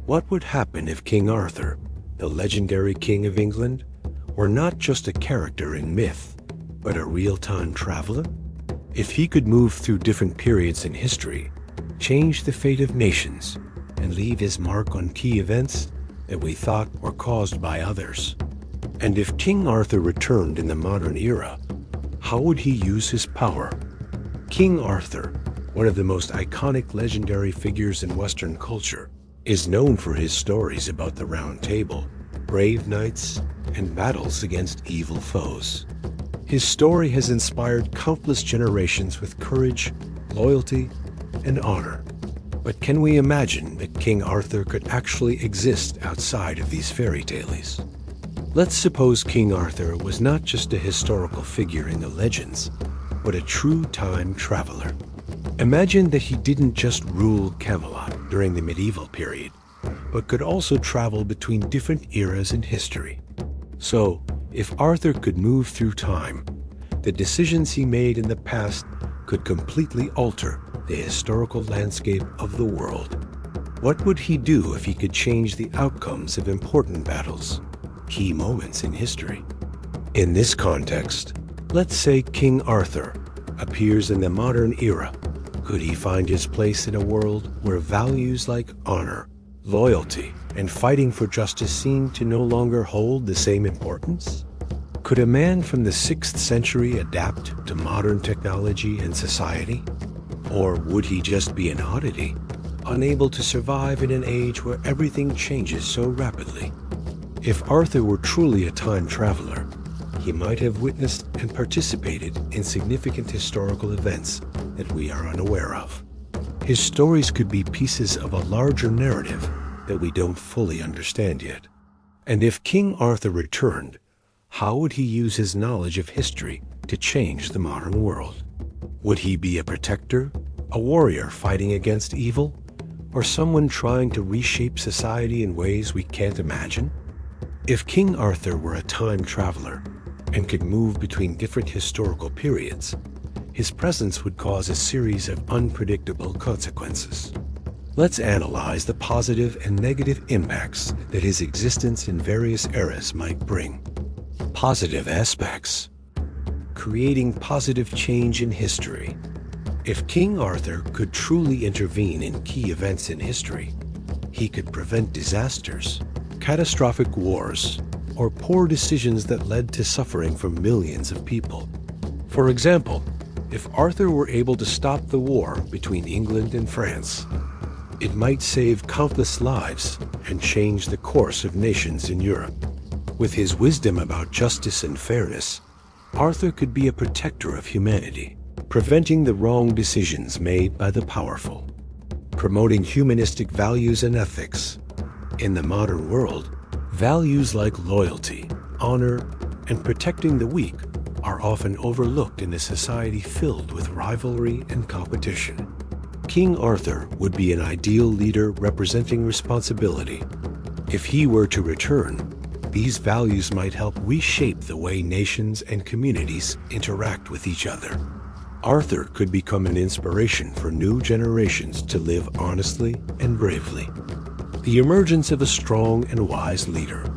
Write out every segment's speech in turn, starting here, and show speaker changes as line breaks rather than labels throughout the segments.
What would happen if King Arthur, the legendary king of England, were not just a character in myth, but a real-time traveler? If he could move through different periods in history, change the fate of nations, and leave his mark on key events that we thought were caused by others. And if King Arthur returned in the modern era, how would he use his power? King Arthur, one of the most iconic legendary figures in Western culture, is known for his stories about the Round Table, brave knights, and battles against evil foes. His story has inspired countless generations with courage, loyalty, and honor. But can we imagine that King Arthur could actually exist outside of these fairy tales? Let's suppose King Arthur was not just a historical figure in the legends, but a true time traveler. Imagine that he didn't just rule Camelot during the medieval period, but could also travel between different eras in history. So, if Arthur could move through time, the decisions he made in the past could completely alter the historical landscape of the world. What would he do if he could change the outcomes of important battles, key moments in history? In this context, let's say King Arthur appears in the modern era. Could he find his place in a world where values like honor, loyalty, and fighting for justice seem to no longer hold the same importance? Could a man from the 6th century adapt to modern technology and society? Or would he just be an oddity, unable to survive in an age where everything changes so rapidly? If Arthur were truly a time traveler, he might have witnessed and participated in significant historical events that we are unaware of. His stories could be pieces of a larger narrative that we don't fully understand yet. And if King Arthur returned, how would he use his knowledge of history to change the modern world? Would he be a protector, a warrior fighting against evil, or someone trying to reshape society in ways we can't imagine? If King Arthur were a time traveler and could move between different historical periods, his presence would cause a series of unpredictable consequences. Let's analyze the positive and negative impacts that his existence in various eras might bring. Positive aspects. Creating positive change in history. If King Arthur could truly intervene in key events in history, he could prevent disasters, catastrophic wars, or poor decisions that led to suffering for millions of people. For example, if Arthur were able to stop the war between England and France, it might save countless lives and change the course of nations in Europe. With his wisdom about justice and fairness, Arthur could be a protector of humanity, preventing the wrong decisions made by the powerful, promoting humanistic values and ethics. In the modern world, values like loyalty, honor, and protecting the weak are often overlooked in a society filled with rivalry and competition. King Arthur would be an ideal leader representing responsibility. If he were to return, these values might help reshape the way nations and communities interact with each other. Arthur could become an inspiration for new generations to live honestly and bravely. The emergence of a strong and wise leader.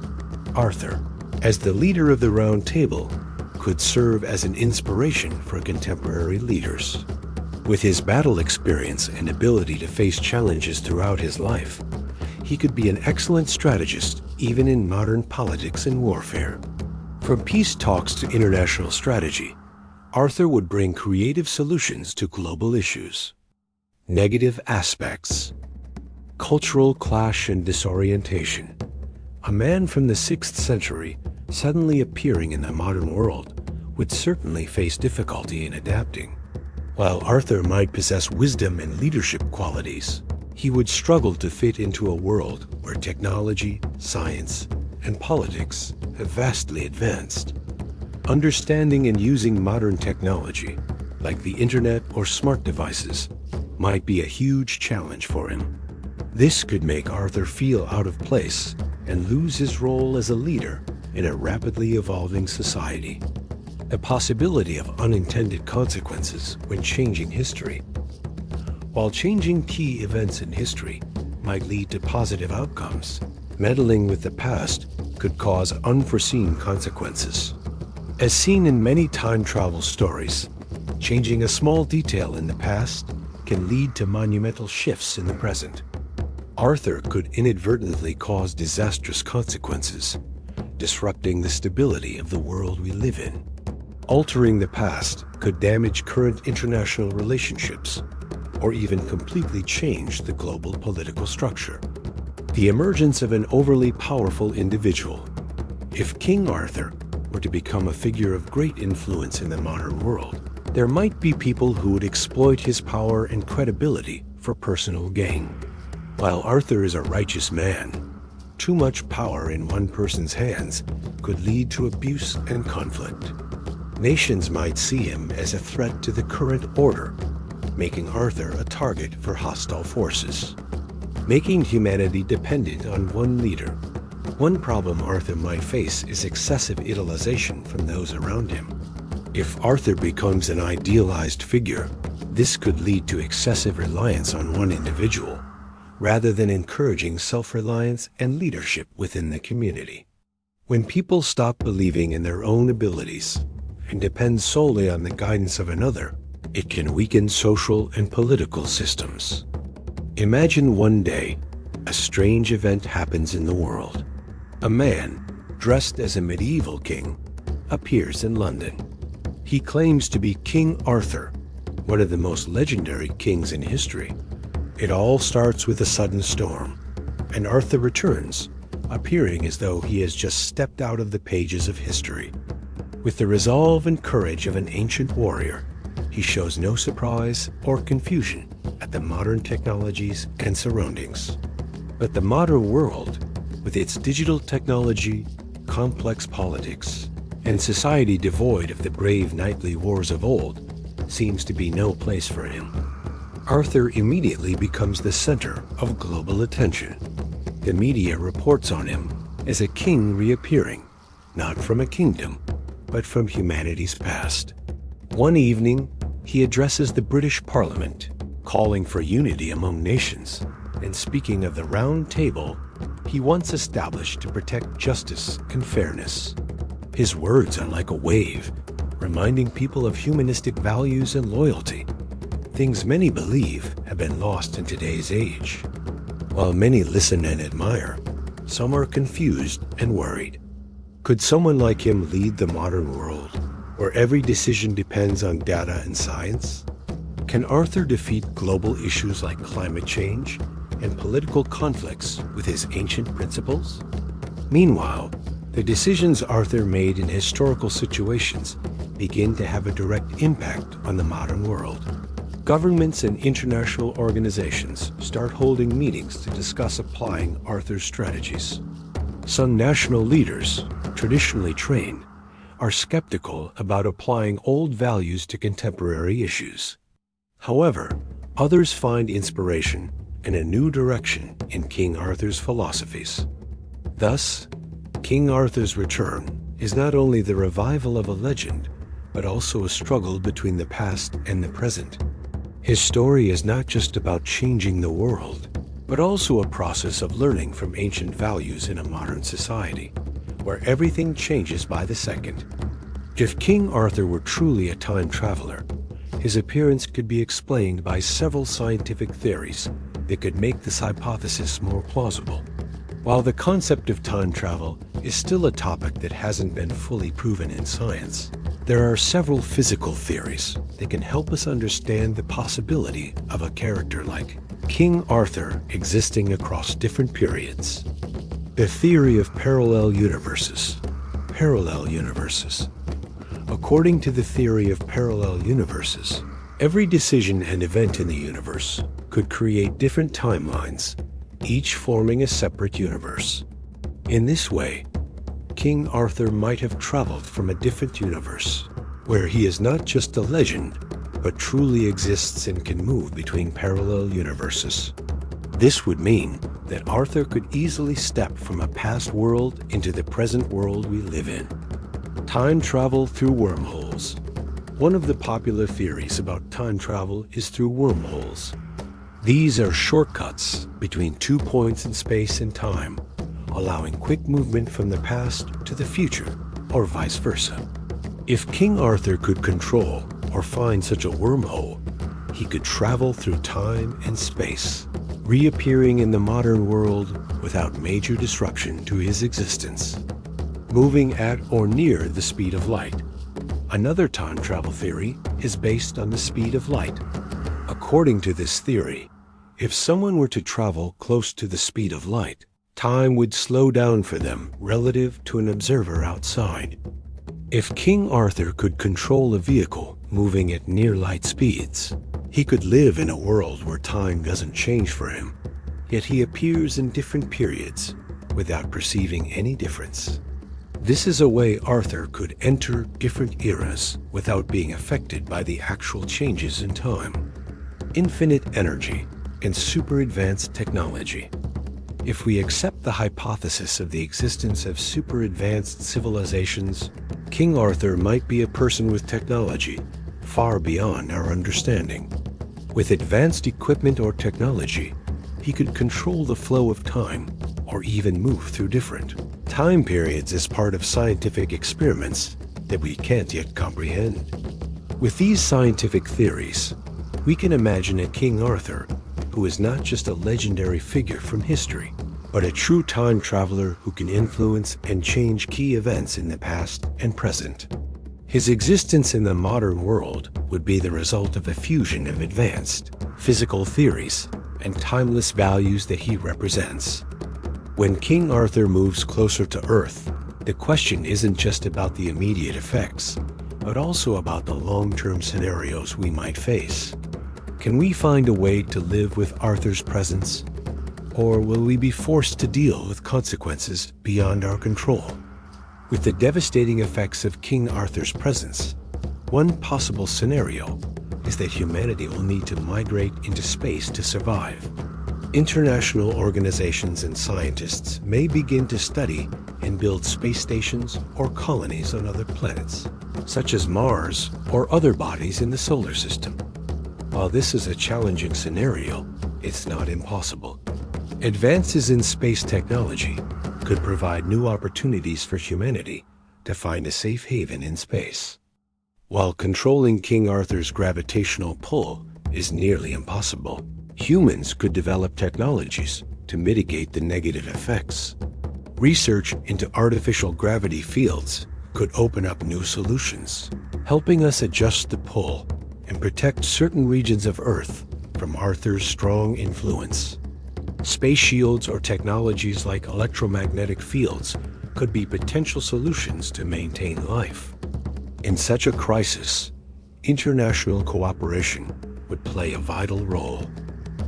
Arthur, as the leader of the Round Table, could serve as an inspiration for contemporary leaders. With his battle experience and ability to face challenges throughout his life, he could be an excellent strategist even in modern politics and warfare. From peace talks to international strategy, Arthur would bring creative solutions to global issues. Negative aspects. Cultural clash and disorientation. A man from the 6th century suddenly appearing in the modern world would certainly face difficulty in adapting. While Arthur might possess wisdom and leadership qualities, he would struggle to fit into a world where technology, science, and politics have vastly advanced. Understanding and using modern technology, like the internet or smart devices, might be a huge challenge for him. This could make Arthur feel out of place and lose his role as a leader in a rapidly evolving society. The possibility of unintended consequences when changing history. While changing key events in history might lead to positive outcomes, meddling with the past could cause unforeseen consequences. As seen in many time travel stories, changing a small detail in the past can lead to monumental shifts in the present. Arthur could inadvertently cause disastrous consequences, disrupting the stability of the world we live in. Altering the past could damage current international relationships, or even completely change the global political structure. The emergence of an overly powerful individual. If King Arthur were to become a figure of great influence in the modern world, there might be people who would exploit his power and credibility for personal gain. While Arthur is a righteous man, too much power in one person's hands could lead to abuse and conflict. Nations might see him as a threat to the current order, making Arthur a target for hostile forces, making humanity dependent on one leader. One problem Arthur might face is excessive idolization from those around him. If Arthur becomes an idealized figure, this could lead to excessive reliance on one individual, rather than encouraging self-reliance and leadership within the community. When people stop believing in their own abilities and depend solely on the guidance of another, it can weaken social and political systems. Imagine one day, a strange event happens in the world. A man, dressed as a medieval king, appears in London. He claims to be King Arthur, one of the most legendary kings in history. It all starts with a sudden storm, and Arthur returns, appearing as though he has just stepped out of the pages of history. With the resolve and courage of an ancient warrior, he shows no surprise or confusion at the modern technologies and surroundings. But the modern world, with its digital technology, complex politics, and society devoid of the brave knightly wars of old, seems to be no place for him. Arthur immediately becomes the center of global attention. The media reports on him as a king reappearing, not from a kingdom, but from humanity's past. One evening, he addresses the British Parliament, calling for unity among nations, and speaking of the Round Table he once established to protect justice and fairness. His words are like a wave, reminding people of humanistic values and loyalty, things many believe have been lost in today's age. While many listen and admire, some are confused and worried. Could someone like him lead the modern world, where every decision depends on data and science? Can Arthur defeat global issues like climate change and political conflicts with his ancient principles? Meanwhile, the decisions Arthur made in historical situations begin to have a direct impact on the modern world. Governments and international organizations start holding meetings to discuss applying Arthur's strategies. Some national leaders, traditionally trained, are skeptical about applying old values to contemporary issues. However, others find inspiration and a new direction in King Arthur's philosophies. Thus, King Arthur's return is not only the revival of a legend, but also a struggle between the past and the present. His story is not just about changing the world, but also a process of learning from ancient values in a modern society, where everything changes by the second. If King Arthur were truly a time traveler, his appearance could be explained by several scientific theories that could make this hypothesis more plausible. While the concept of time travel is still a topic that hasn't been fully proven in science, there are several physical theories that can help us understand the possibility of a character like King Arthur existing across different periods. The theory of parallel universes. Parallel universes. According to the theory of parallel universes, every decision and event in the universe could create different timelines, each forming a separate universe. In this way, King Arthur might have traveled from a different universe, where he is not just a legend, but truly exists and can move between parallel universes. This would mean that Arthur could easily step from a past world into the present world we live in. Time travel through wormholes. One of the popular theories about time travel is through wormholes. These are shortcuts between 2 points in space and time, allowing quick movement from the past to the future, or vice versa. If King Arthur could control or find such a wormhole, he could travel through time and space, reappearing in the modern world without major disruption to his existence, moving at or near the speed of light. Another time travel theory is based on the speed of light. According to this theory, if someone were to travel close to the speed of light, time would slow down for them relative to an observer outside. If King Arthur could control a vehicle moving at near light speeds, he could live in a world where time doesn't change for him, yet he appears in different periods without perceiving any difference. This is a way Arthur could enter different eras without being affected by the actual changes in time. Infinite energy and super advanced technology. If we accept the hypothesis of the existence of super advanced civilizations, King Arthur might be a person with technology far beyond our understanding. With advanced equipment or technology, he could control the flow of time or even move through different time periods as part of scientific experiments that we can't yet comprehend. With these scientific theories, we can imagine a King Arthur who is not just a legendary figure from history, but a true time traveler who can influence and change key events in the past and present. His existence in the modern world would be the result of a fusion of advanced physical theories and timeless values that he represents. When King Arthur moves closer to Earth, the question isn't just about the immediate effects, but also about the long-term scenarios we might face. Can we find a way to live with Arthur's presence? Or will we be forced to deal with consequences beyond our control? With the devastating effects of King Arthur's presence, one possible scenario is that humanity will need to migrate into space to survive. International organizations and scientists may begin to study and build space stations or colonies on other planets, such as Mars or other bodies in the solar system. While this is a challenging scenario, it's not impossible. Advances in space technology could provide new opportunities for humanity to find a safe haven in space. While controlling King Arthur's gravitational pull is nearly impossible, humans could develop technologies to mitigate the negative effects. Research into artificial gravity fields could open up new solutions, helping us adjust the pull and protect certain regions of Earth from Arthur's strong influence. Space shields or technologies like electromagnetic fields could be potential solutions to maintain life. In such a crisis, international cooperation would play a vital role.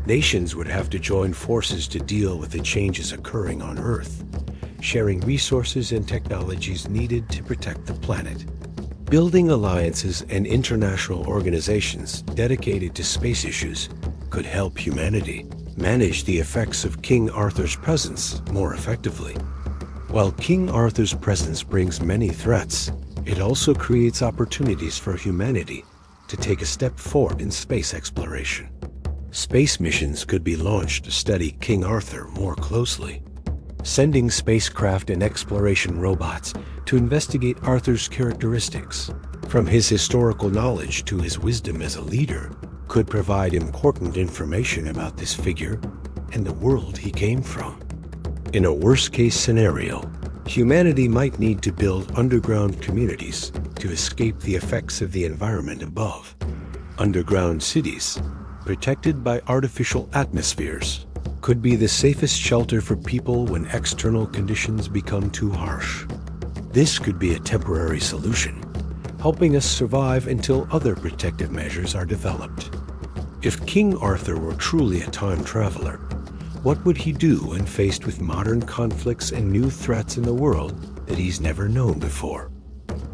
Nations would have to join forces to deal with the changes occurring on Earth, sharing resources and technologies needed to protect the planet. Building alliances and international organizations dedicated to space issues could help humanity manage the effects of King Arthur's presence more effectively. While King Arthur's presence brings many threats, it also creates opportunities for humanity to take a step forward in space exploration. Space missions could be launched to study King Arthur more closely, sending spacecraft and exploration robots to investigate Arthur's characteristics, from his historical knowledge to his wisdom as a leader, could provide important information about this figure and the world he came from. In a worst-case scenario, humanity might need to build underground communities to escape the effects of the environment above. Underground cities, protected by artificial atmospheres, could be the safest shelter for people when external conditions become too harsh. This could be a temporary solution, helping us survive until other protective measures are developed. If King Arthur were truly a time traveler, what would he do when faced with modern conflicts and new threats in the world that he's never known before?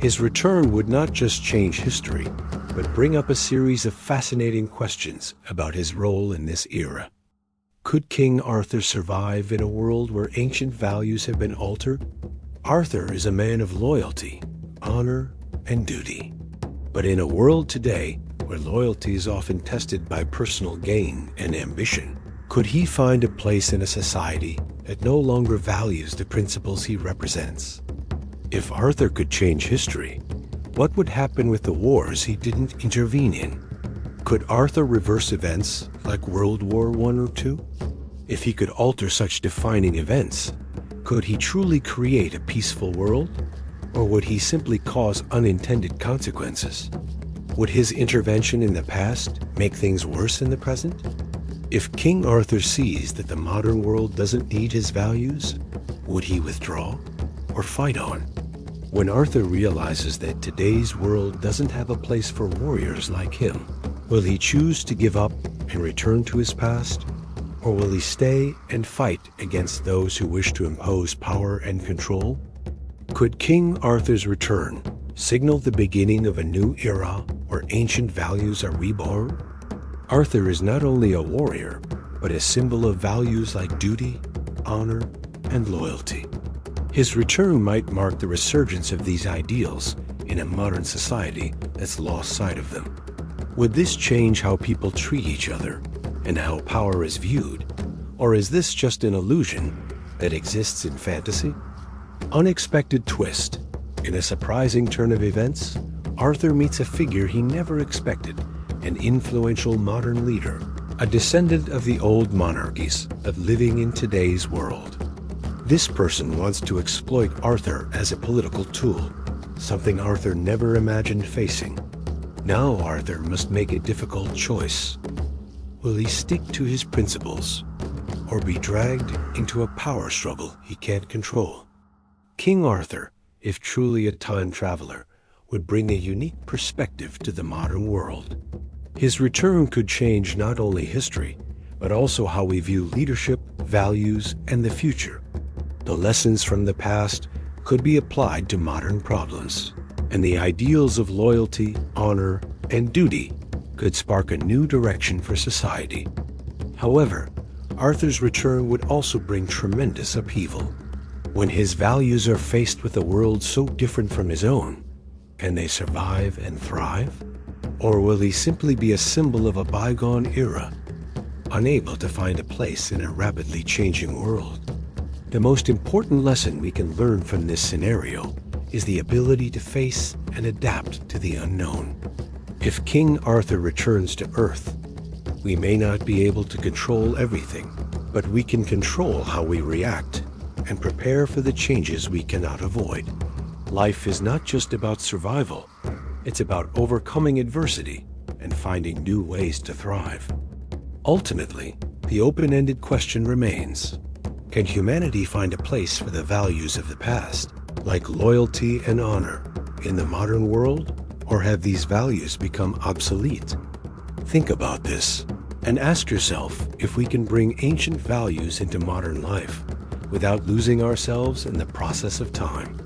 His return would not just change history, but bring up a series of fascinating questions about his role in this era. Could King Arthur survive in a world where ancient values have been altered? Arthur is a man of loyalty, honor, and duty. But in a world today where loyalty is often tested by personal gain and ambition? Could he find a place in a society that no longer values the principles he represents? If Arthur could change history, what would happen with the wars he didn't intervene in? Could Arthur reverse events like World War I or II? If he could alter such defining events, could he truly create a peaceful world? Or would he simply cause unintended consequences? Would his intervention in the past make things worse in the present? If King Arthur sees that the modern world doesn't need his values, would he withdraw or fight on? When Arthur realizes that today's world doesn't have a place for warriors like him, will he choose to give up and return to his past? Or will he stay and fight against those who wish to impose power and control? Could King Arthur's return signal the beginning of a new era where ancient values are reborn? Arthur is not only a warrior, but a symbol of values like duty, honor, and loyalty. His return might mark the resurgence of these ideals in a modern society that's lost sight of them. Would this change how people treat each other and how power is viewed? Or is this just an illusion that exists in fantasy? Unexpected twist. In a surprising turn of events, Arthur meets a figure he never expected, an influential modern leader, a descendant of the old monarchies of living in today's world. This person wants to exploit Arthur as a political tool, something Arthur never imagined facing. Now Arthur must make a difficult choice. Will he stick to his principles, or be dragged into a power struggle he can't control? King Arthur, if truly a time traveler, would bring a unique perspective to the modern world. His return could change not only history, but also how we view leadership, values, and the future. The lessons from the past could be applied to modern problems, and the ideals of loyalty, honor, and duty could spark a new direction for society. However, Arthur's return would also bring tremendous upheaval. When his values are faced with a world so different from his own, can they survive and thrive? Or will he simply be a symbol of a bygone era, unable to find a place in a rapidly changing world? The most important lesson we can learn from this scenario is the ability to face and adapt to the unknown. If King Arthur returns to Earth, we may not be able to control everything, but we can control how we react and prepare for the changes we cannot avoid. Life is not just about survival, it's about overcoming adversity and finding new ways to thrive. Ultimately, the open-ended question remains: can humanity find a place for the values of the past, like loyalty and honor, in the modern world, or have these values become obsolete? Think about this and ask yourself if we can bring ancient values into modern life without losing ourselves in the process of time.